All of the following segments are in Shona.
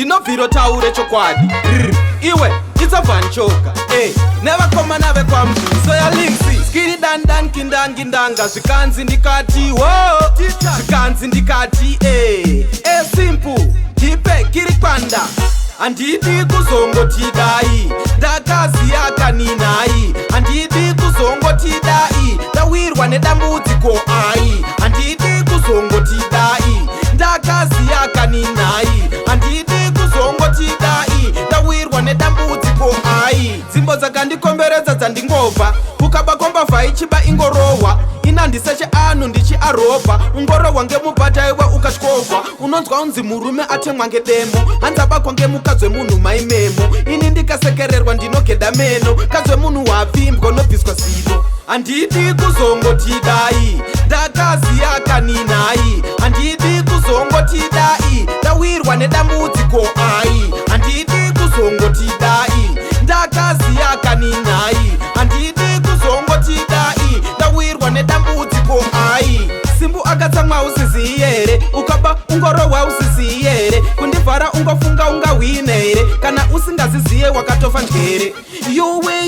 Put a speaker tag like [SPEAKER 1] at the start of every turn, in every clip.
[SPEAKER 1] ndinobviro taure chokwadi iwe itsavanchoka nevakomana vekwamzuso yalinksi skiri dandangindangindanga zvikanzi ndikati wo zvikanzi ndikati simple ipe kiri kwanda handidi kuzongotidai ndakaziya kaninai handidi kuzongotidai ndawirwa nedambudziko ai handidi kuzongotidai ndakaziya kaninai handidi kuzongotidai ndawirwa nedambudziko ai dzimbo dzakandikomberedza dzandingobva kukabakomba vhaichiba ingorohwa inandiseche anu ndichiaropa ungorohwa ngemubhata iwe ukatyohwa unonzwa unzi murume atemwa ngedemo hanzabakwa ngemukadzi wemunhu maimemo ini ndikasekererwa ndinogeda meno kadzi wemunhu wapfimbwa nobviswa zino handidi kuzongotidai ndakaziya kaninai handidi kuzongotidai ndawirwa nedambudziko ai handidi kuzongotidai ndakaziya kaninai handidi kuzongotidai ndawirwa nedambudziko ai simbu akatsamwa usiziyi here ukaba ungorohwa usiziyi here kundivhara ungofunga ungahwine here kana usingaziziye wakatofa njere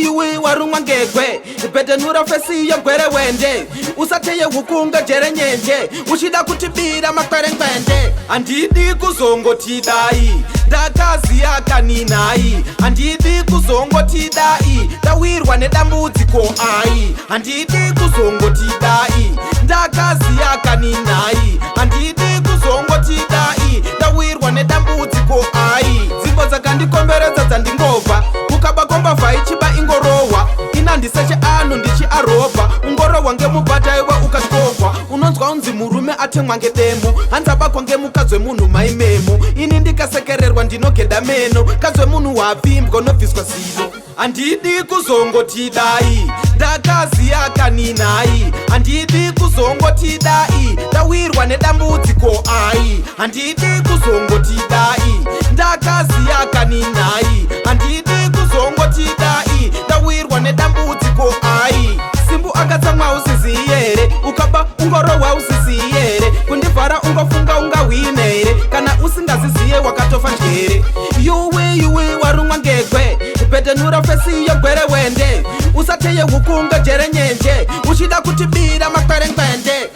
[SPEAKER 1] yuwe warumwa ngegwe bhetenura fesi yogwere wende usateye hukunga jere nyenje uchida kutibira makwerengwende handidi kuzongotidai ndakaziya kaninai handidi kuzongotidai ndawirwa nedambudziko ai handidi kuzongotidai ndakaziya kaninai handidi kuzongotidai ndawirwa nedambudziko ai dzimbo dzakandikomberedza dzandingobva kukabakomba vhaichiba ingorohwa inandiseche anu ndichiaropa ungorohwa ngemubhata iwe ukatyohwa unonzwa unzi murume atemwa ngedemo hanzabakwa ngemukadzi wemunhu maimemo ini ndikasekererwa ndinogeda meno kadzi wemunhu wapfimbwa nobviswa zino handidi kuzongotidai ndakaziya kaninai handidi kuzongotidai ndawirwa nedambudziko ai handidi kuzongotidai ndakaziya kaninai handidi kuzongotidai ndawirwa nedambudziko ai simbu akatsamwa usiziyi here ukaba ungorohwa usiziyi here kundivhara ungofunga ungahwine here kana usingaziziye wakatofa njere yuwe warumwa ngegwe bhetenura fesi yogwere wende usateye hukunga jere nyenje uchida kutibira makwerengwende